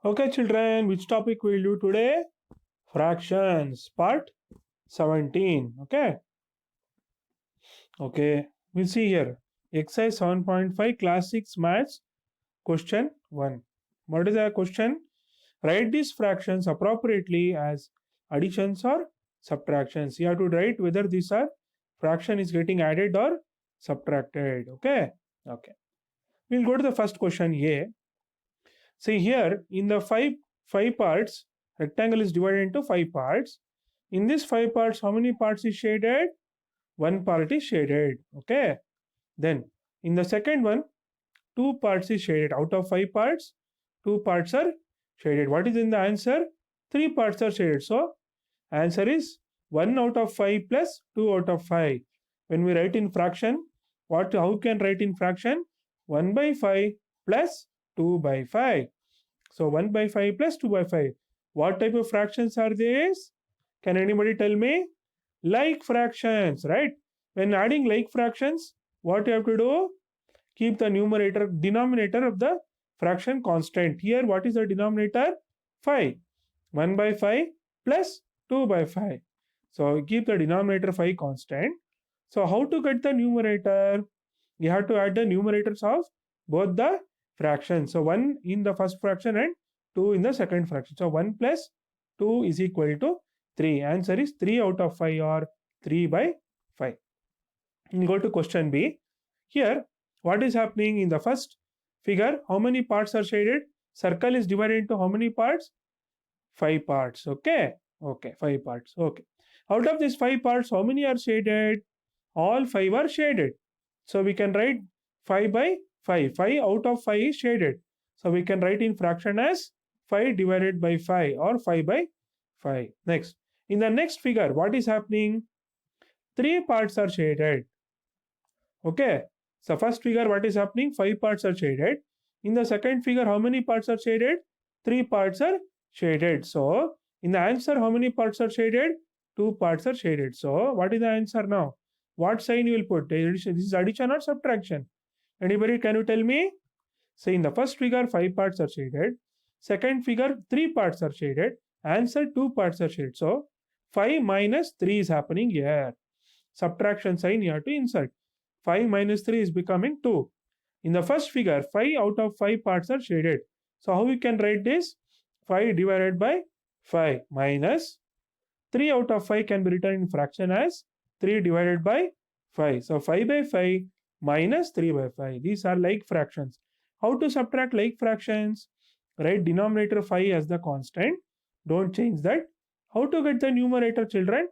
Okay, children, which topic we'll do today? Fractions, part 17. Okay, we'll see here. Exercise 7.5, Class 6 Maths, question 1. What is the question? Write these fractions appropriately as additions or subtractions. You have to write whether these are fraction is getting added or subtracted. Okay. We'll go to the first question A. See here in the five parts, rectangle is divided into five parts. In this five parts, how many parts is shaded? One part is shaded. Okay. Then in the second one, two parts is shaded. Out of five parts, two parts are shaded. What is in the answer? Three parts are shaded. So answer is 1 out of 5 plus 2 out of 5. When we write in fraction, how can write in fraction? 1 by 5 plus 2 by 5. So 1 by 5 plus 2 by 5. What type of fractions are these? Can anybody tell me? Like fractions, right? When adding like fractions, what you have to do? Keep the denominator of the fraction constant. Here, what is the denominator? 5. 1 by 5 plus 2 by 5. So keep the denominator 5 constant. So how to get the numerator? You have to add the numerators of both the fractions. So 1 in the first fraction and 2 in the second fraction. So 1 plus 2 is equal to 3. Answer is 3 out of 5 or 3 by 5. We go to question B. Here, what is happening in the first figure? How many parts are shaded? Circle is divided into how many parts? 5 parts. Okay. 5 parts. Okay. Out of these 5 parts, how many are shaded? All 5 are shaded. So we can write 5 by 5. 5 out of 5 is shaded. So we can write in fraction as 5 divided by 5 or 5 by 5. Next. In the next figure, what is happening? 3 parts are shaded. Okay. So first figure, what is happening? 5 parts are shaded. In the second figure, how many parts are shaded? 3 parts are shaded. So in the answer, how many parts are shaded? 2 parts are shaded. So what is the answer now? What sign you will put? This is addition or subtraction? Anybody, can you tell me? Say in the first figure, 5 parts are shaded. Second figure, 3 parts are shaded. Answer, 2 parts are shaded. So 5 minus 3 is happening here. Subtraction sign you have to insert. 5 minus 3 is becoming 2. In the first figure, 5 out of 5 parts are shaded. So how we can write this? 5 divided by 5 minus 3 out of 5 can be written in fraction as 3 divided by 5. So 5 by 5 minus 3 by 5. These are like fractions. How to subtract like fractions? Write denominator 5 as the constant. Don't change that. How to get the numerator, children?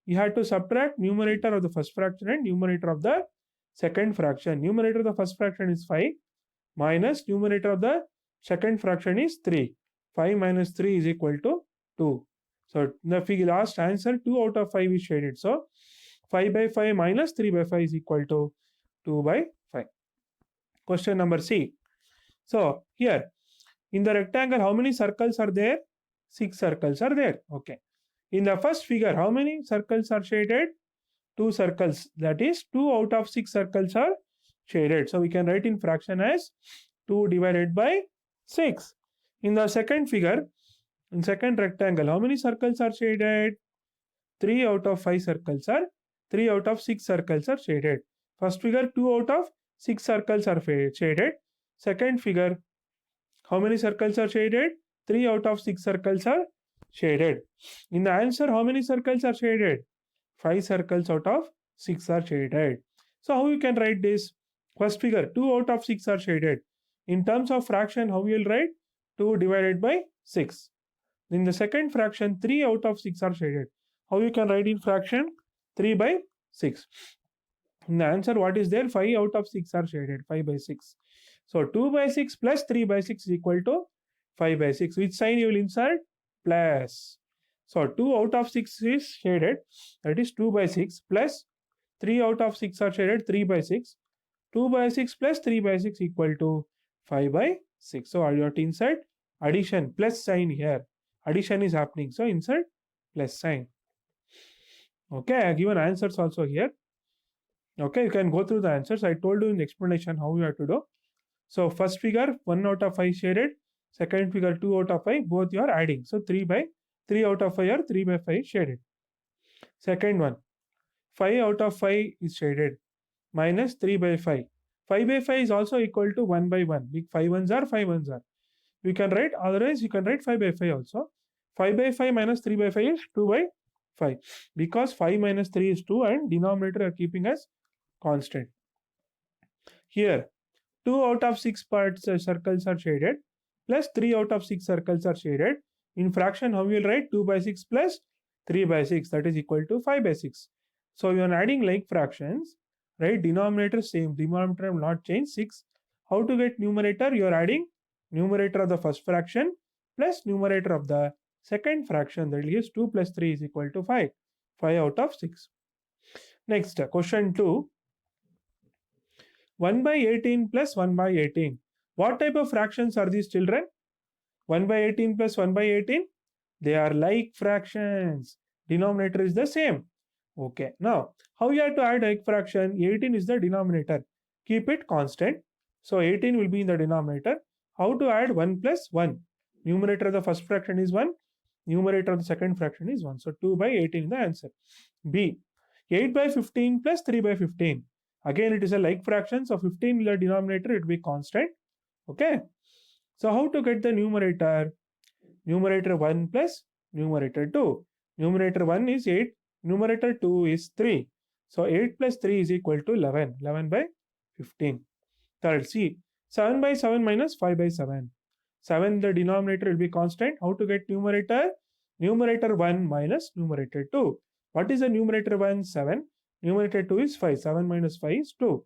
You have to subtract numerator of the first fraction and numerator of the second fraction. Numerator of the first fraction is 5 minus numerator of the second fraction is 3. 5 minus 3 is equal to 2. So the last answer 2 out of 5 is shaded. So 5 by 5 minus 3 by 5 is equal to 2 by 5. Question number C. So here in the rectangle, how many circles are there? 6 circles are there. Okay. In the first figure, how many circles are shaded? 2 circles. That is 2 out of 6 circles are shaded. So we can write in fraction as 2 divided by 6. In the second figure, in second rectangle, how many circles are shaded? 3 out of 5 circles are 3 out of 6 circles are shaded. First figure, 2 out of 6 circles are shaded. Second figure, how many circles are shaded? 3 out of 6 circles are shaded. In the answer, how many circles are shaded? 5 circles out of 6 are shaded. So how you can write this? First figure, 2 out of 6 are shaded. In terms of fraction, how you will write? 2 divided by 6. In the second fraction, 3 out of 6 are shaded. How you can write in fraction? 3 by 6. In the answer, what is there? 5 out of 6 are shaded. 5 by 6. So 2 by 6 plus 3 by 6 is equal to 5 by 6. Which sign you will insert? Plus. So 2 out of 6 is shaded. That is 2 by 6 plus 3 out of 6 are shaded. 3 by 6. 2 by 6 plus 3 by 6 equal to 5 by 6. So you have to insert addition plus sign here. Addition is happening. So insert plus sign. Okay, I have given answers also here. Okay, you can go through the answers. I told you in the explanation how you have to do. So first figure, 1 out of 5 shaded. Second figure 2 out of 5, both you are adding. So 3 out of 5 or 3 by 5 shaded. Second one, 5 out of 5 is shaded, minus 3 by 5. 5 by 5 is also equal to 1 by 1. 5 ones are 5 ones are. You can write, otherwise you can write 5 by 5 also. 5 by 5 minus 3 by 5 is 2 by 5. Because 5 minus 3 is 2 and denominator are keeping as constant. Here, 2 out of 6 parts circles are shaded, plus 3 out of 6 circles are shaded. In fraction, how you will write 2 by 6 plus 3 by 6, that is equal to 5 by 6. So you are adding like fractions, right? Denominator same, denominator will not change, 6. How to get numerator? You are adding numerator of the first fraction plus numerator of the second fraction, that is 2 plus 3 is equal to 5. 5 out of 6. Next, question 2. 1 by 18 plus 1 by 18. What type of fractions are these, children? 1 by 18 plus 1 by 18? They are like fractions. Denominator is the same. Okay. Now, how you have to add like fraction? 18 is the denominator. Keep it constant. So 18 will be in the denominator. How to add 1 plus 1? Numerator of the first fraction is 1. Numerator of the second fraction is 1. So 2 by 18 is the answer. B. 8 by 15 plus 3 by 15. Again, it is a like fraction. So 15 will be the denominator. It will be constant. Okay. So how to get the numerator? Numerator 1 plus numerator 2. Numerator 1 is 8. Numerator 2 is 3. So 8 plus 3 is equal to 11. 11 by 15. Third, C. 7 by 7 minus 5 by 7. 7, the denominator will be constant. How to get numerator? Numerator 1 minus numerator 2. What is the numerator 1? 7. Numerator 2 is 5. 7 minus 5 is 2.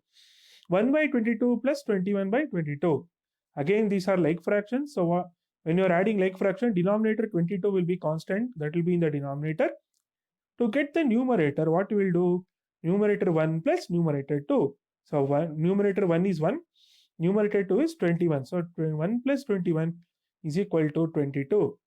1 by 22 plus 21 by 22. Again, these are like fractions. So when you are adding like fraction, denominator 22 will be constant. That will be in the denominator. To get the numerator, what you will do? Numerator 1 plus numerator 2. So numerator 1 is 1. Numerator 2 is 21. So 1 plus 21 is equal to 22.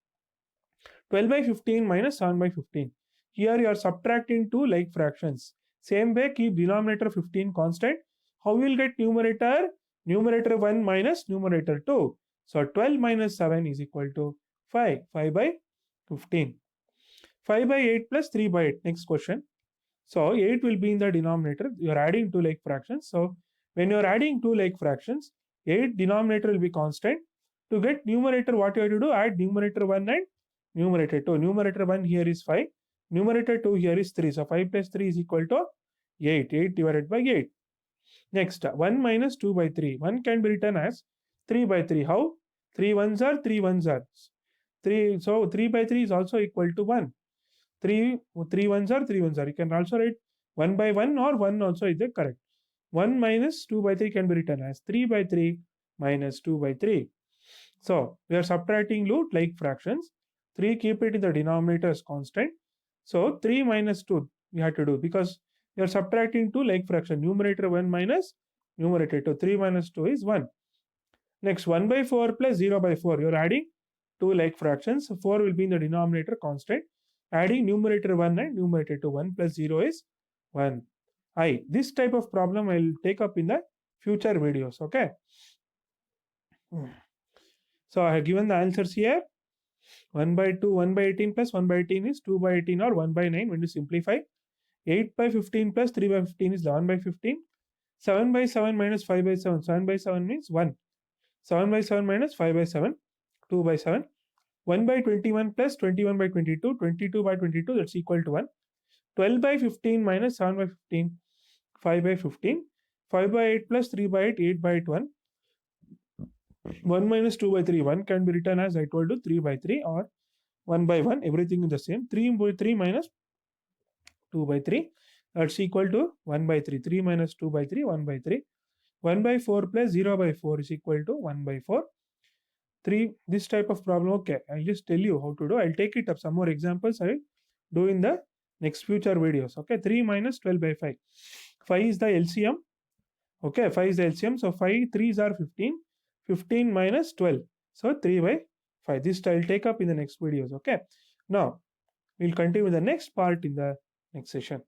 12 by 15 minus 7 by 15. Here you are subtracting two like fractions. Same way, keep denominator 15 constant. How will get numerator? Numerator 1 minus numerator 2. So 12 minus 7 is equal to 5. 5 by 15. 5 by 8 plus 3 by 8. Next question. So 8 will be in the denominator. You are adding two like fractions. So when you are adding two like fractions, 8 denominator will be constant. To get numerator, what you have to do? Add numerator 1 and numerator 2. Numerator 1 here is 5. Numerator 2 here is 3. So 5 plus 3 is equal to 8. 8 divided by 8. Next, 1 minus 2 by 3. 1 can be written as 3 by 3. How? 3 ones are 3 ones are. 3. So 3 by 3 is also equal to 1. 3 ones are 3 ones are. You can also write 1 by 1 or 1 also is the correct. 1 minus 2 by 3 can be written as 3 by 3 minus 2 by 3. So we are subtracting like fractions. 3 keep it in the denominator as constant. So 3 minus 2 we have to do because we are subtracting 2 like fraction. Numerator 1 minus numerator 2. 3 minus 2 is 1. Next, 1 by 4 plus 0 by 4. You are adding 2 like fractions. 4 will be in the denominator constant. Adding numerator 1 and numerator 2. 1 plus 0 is 1. This type of problem I will take up in the future videos. Okay. So I have given the answers here. 1 by 2, 1 by 18 plus 1 by 18 is 2 by 18 or 1 by 9 when you simplify. 8 by 15 plus 3 by 15 is 11 by 15. 7 by 7 minus 5 by 7. 7 by 7 means 1. 7 by 7 minus 5 by 7. 2 by 7. 1 by 21 plus 21 by 22. 22 by 22, that's equal to 1. 12 by 15 minus 7 by 15. 5 by 15. 5 by 8 plus 3 by 8. 8 by 8, 1. 1 minus 2 by 3. 1 can be written as I told you 3 by 3 or 1 by 1. Everything is the same. 3 by 3 minus 2 by 3. That's equal to 1 by 3. 3 minus 2 by 3. 1 by 3. 1 by 4 plus 0 by 4 is equal to 1 by 4. 3. This type of problem. Okay. I'll just tell you how to do. I'll take it up. Some more examples I will do in the next future videos. Okay. 3 minus 12 by 5. 5 is the LCM. Okay. 5 is the LCM. So 5 3s are 15. 15 minus 12. So 3 by 5. This I'll take up in the next videos. Okay. Now we'll continue with the next part in the next session.